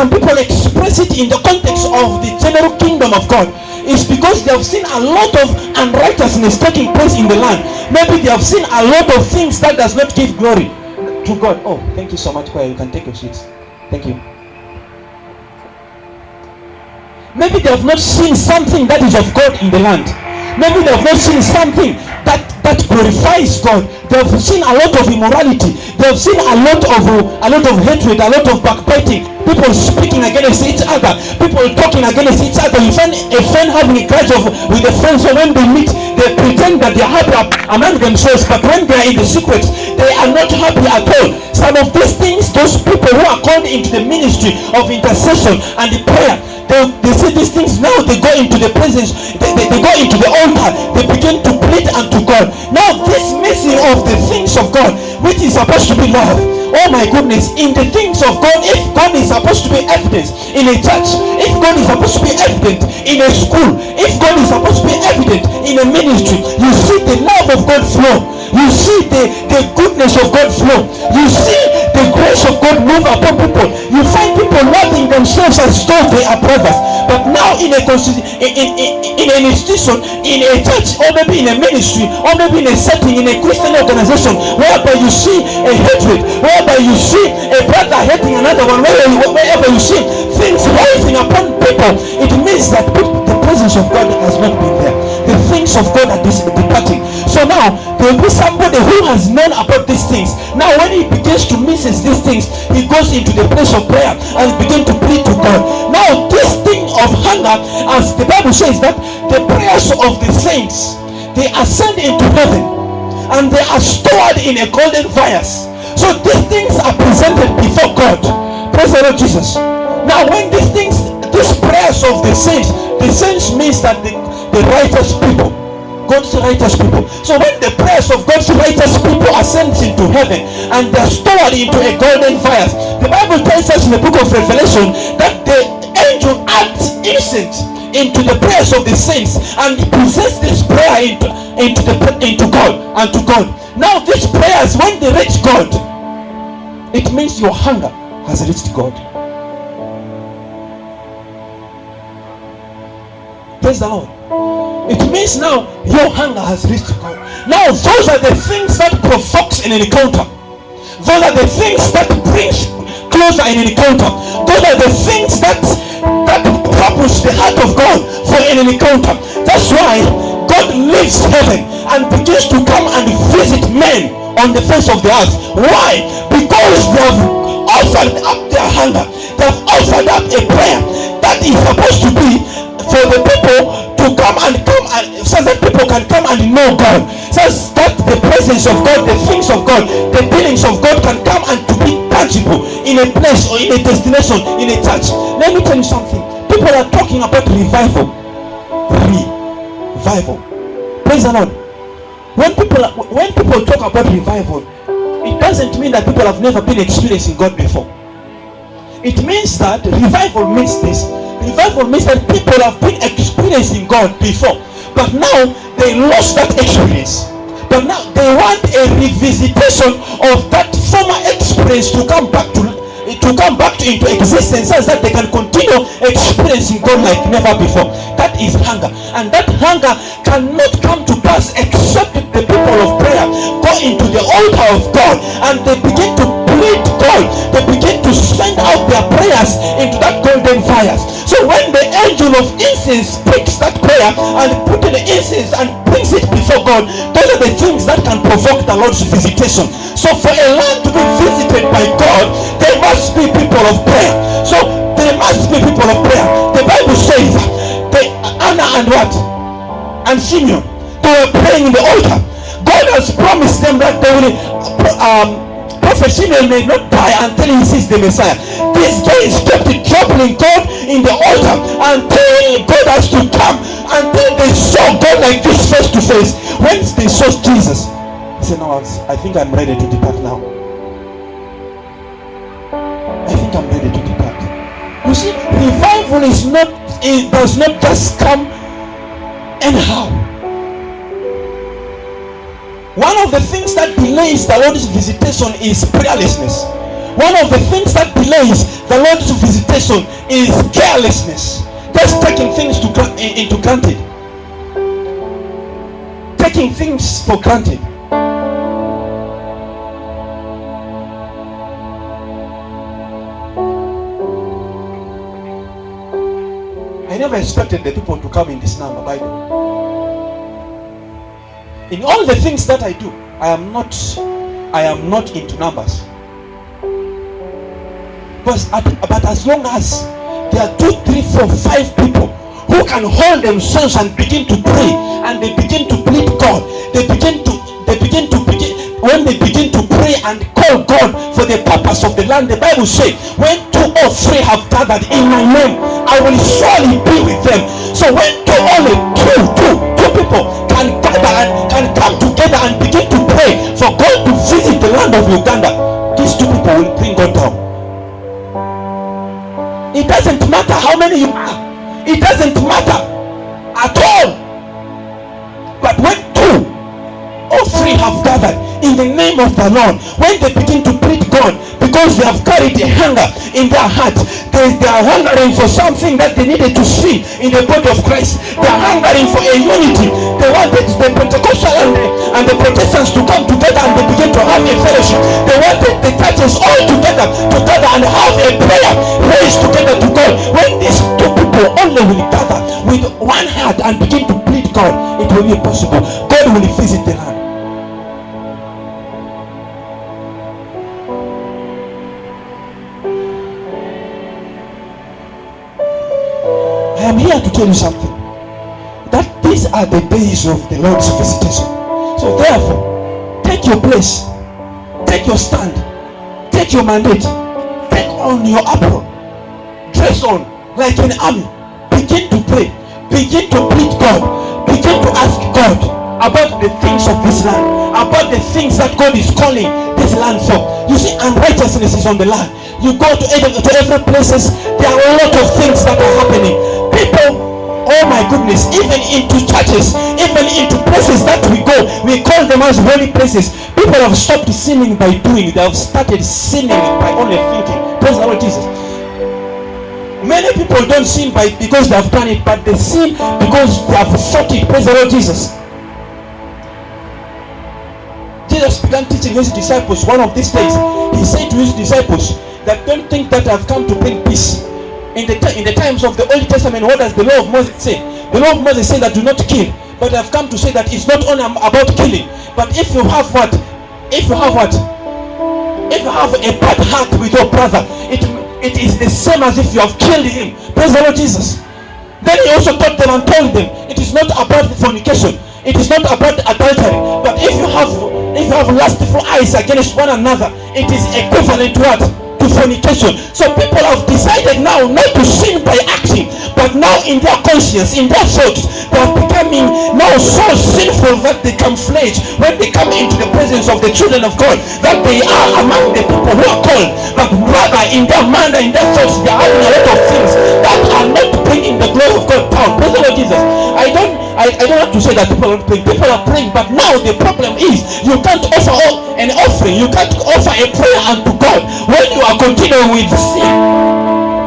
some people express it in the context of the general kingdom of God, is because they have seen a lot of unrighteousness taking place in the land. Maybe they have seen a lot of things that does not give glory to God. Oh, thank you so much, choir. You can take your seats. Thank you. Maybe they have not seen something that is of God in the land. Maybe they have not seen something that glorifies God. They have seen a lot of immorality. They have seen a lot of hatred, a lot of backbiting, people speaking against each other, people talking against each other. You find a friend having a grudge with a friend, so when they meet, they pretend that they are happy among themselves, but when they are in the secret, they are not happy at all. Some of these things, those people who are called into the ministry of intercession and the prayer, they see these things. Now they go into the presence, they go into the altar, they begin to plead unto God. Now this missing of the things of God, which is supposed to be love, oh my goodness, in the things of God, if God is supposed to be evident in a church, if God is supposed to be evident in a school, if God is supposed to be evident in a ministry, you see the love of God flow, you see the goodness of God flow, you see the grace of God move upon people. You find people loving themselves as though they are brothers. But now in an institution, in a church, or maybe in a ministry, or maybe in a setting, in a Christian organization, whereby you see a hatred, whereby you see a brother hating another one, wherever you see things rising upon people, it means that the presence of God has not been there. The things of God are departing. So now there will be somebody who has known about these things. Now when he begins to miss these things, he goes into the place of prayer and begins to plead to God. Now this thing of hunger, as the Bible says, that the prayers of the saints, they ascend into heaven and they are stored in a golden vials. So these things are presented before God. Praise the Lord Jesus. Now when these things, these prayers of the saints means that the righteous people, God's righteous people. So when the prayers of God's righteous people ascends into heaven and they're stored into a golden vials, the Bible tells us in the book of Revelation that the angel adds incense into the prayers of the saints and presents this prayer into God and to God. Now these prayers, when they reach God, it means your hunger has reached God. Praise the Lord. It means now your hunger has reached God. Now those are the things that provokes an encounter. Those are the things that brings closer an encounter. Those are the things that propels the heart of God for an encounter. That's why God leaves heaven and begins to come and visit men on the face of the earth. Why? Because they have offered up their hunger. They have offered up a prayer that is supposed to be for the people to come and so that people can come and know God, so that the presence of God, the things of God, the dealings of God can come and to be tangible in a place or in a destination, in a church. Let me tell you something. People are talking about revival. Praise the Lord. When people talk about revival, it doesn't mean that people have never been experiencing God before. It means that revival means this. Revival means that people have been experiencing God before, but now they lost that experience. But now they want a revisitation of that former experience to come back into existence, so that they can continue experiencing God like never before. That is hunger, and that hunger cannot come to pass except the people of prayer go into the altar of God and they begin to plead God. They begin to send out their prayers into that golden fires. So when the angel of incense picks that prayer and puts the incense and brings it before God, those are the things that can provoke the Lord's visitation. So for a land to be visited by God, there must be people of prayer. So there must be people of prayer. The Bible says Anna and what? And Simeon, they were praying in the altar. God has promised them that they will Prophet Simeon may not die until he sees the Messiah. These days kept troubling God in the altar until God has to come, until they saw God like this face to face. When they saw Jesus, he said, no, I think I'm ready to depart now. I think I'm ready to depart. You see, revival does not just come anyhow. One of the things that delays the Lord's visitation is prayerlessness. One of the things that delays the Lord's visitation is carelessness. Just taking things into granted. Taking things for granted. I never expected the people to come in this number, by the way. In all the things that I do, I am not into numbers. But as long as there are 2, 3, 4, 5 people who can hold themselves and begin to pray, and they begin to plead God, when they begin to pray and call God for the purpose of the land, the Bible says, when 2 or 3 have gathered in my name, I will surely be with them. So when only two people can gather and can come together and begin to pray for God to visit the land of Uganda, these 2 people will bring God down. It doesn't matter how many you are. It doesn't matter at all. But when 2 or 3 have gathered in the name of the Lord, when they begin to plead God, because they have carried a hunger in their heart, they are hungering for something that they needed to see in the body of Christ. They are hungering for a unity. They wanted the Pentecostal and the Protestants to come together and they begin to have a fellowship. They wanted the churches all together and have a prayer raised together to God. When these 2 people only will gather with one heart and begin to plead God, it will be possible. God will visit the land. I am here to tell you something, that these are the days of the Lord's visitation. So therefore, take your place, take your stand, take your mandate, take on your apron, dress on like an army, begin to pray, begin to plead God, begin to ask God about the things of this land, about the things that God is calling this land for. You see, unrighteousness is on the land. You go to every places, there are a lot of things that are happening. People, oh my goodness, even into churches, even into places that we go, we call them as holy places. People have stopped sinning by doing. They have started sinning by only thinking. Praise the Lord Jesus. Many people don't sin because they have done it, but they sin because they have thought it. Praise the Lord Jesus. Jesus began teaching his disciples one of these days. He said to his disciples that don't think that I've come to bring peace. In the times of the Old Testament, what does the law of Moses say? The law of Moses says that do not kill. But I've come to say that it's not only about killing, but if you have a bad heart with your brother, it is the same as if you have killed him. Praise the Lord Jesus. Then he also taught them and told them it is not about fornication, it is not about adultery, but if you have lustful eyes against one another, it is equivalent to what? To fornication. So people have decided now not to sin by acting, but now in their conscience, in their thoughts, they are becoming now so sinful that they camouflage when they come into the presence of the children of God, that they are among the people who are called, but rather in their mind and in their thoughts they are having a lot of things that are not bringing the glory of God down. Praise the Lord Jesus. I don't have to say that people are praying. People are praying, but now the problem is you can't offer an offering, you can't offer a prayer unto God when you are continuing with sin.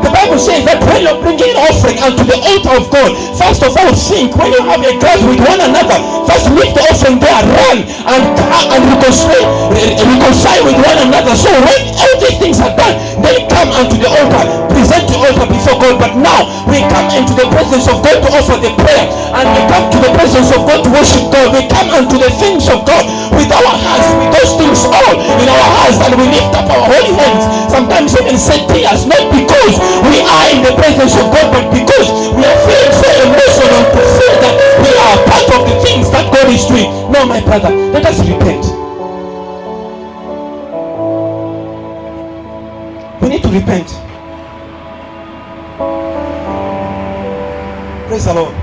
The Bible says that when you're bringing an offering unto the altar of God, first of all think, when you have a grudge with one another, first leave the offering there, run and reconcile with one another. So when all these things are done, then come unto the altar, present the altar before God. But now we come into the presence of God to offer the prayer, and we come to the presence of God to worship God. We come unto the things of God with our hearts, with those things all in our hearts, and we lift up our holy hands, sometimes even shed tears, not because we are in the presence of God, but because we are feeling so emotional to feel that we are part of the things that God is doing. No, my brother, let us repent. We need to repent. Praise the Lord.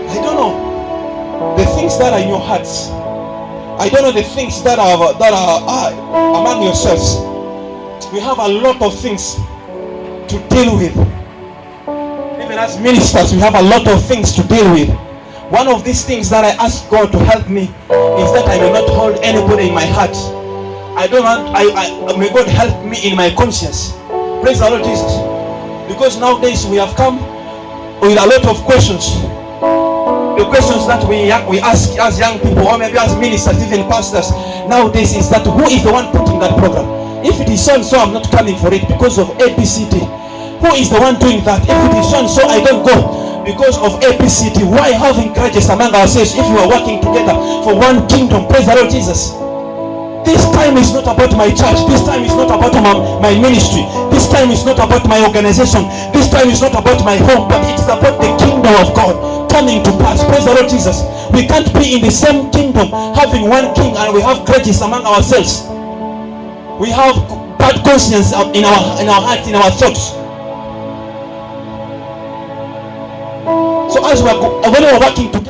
I don't know the things that are in your hearts. I don't know the things that are among yourselves. We have a lot of things to deal with. Even as ministers, we have a lot of things to deal with. One of these things that I ask God to help me is that I will not hold anybody in my heart. I I don't want, may God help me in my conscience. Praise the Lord Jesus. Because nowadays we have come with a lot of questions. The questions that we ask as young people, or maybe as ministers, even pastors nowadays, is that who is the one putting that program? If it is so and so, I'm not coming for it because of ABCD. Who is the one doing that? If it is so and so, I don't go because of ABCD. Why having grudges among ourselves if we are working together for one kingdom? Praise the Lord Jesus. This time is not about my church. This time is not about my ministry. This time is not about my organization. This time is not about my home, but it is about the kingdom of God coming to pass. Praise the Lord Jesus. We can't be in the same kingdom having one king and we have grudges among ourselves. We have bad conscience in our hearts, in our thoughts. So as when we are working together,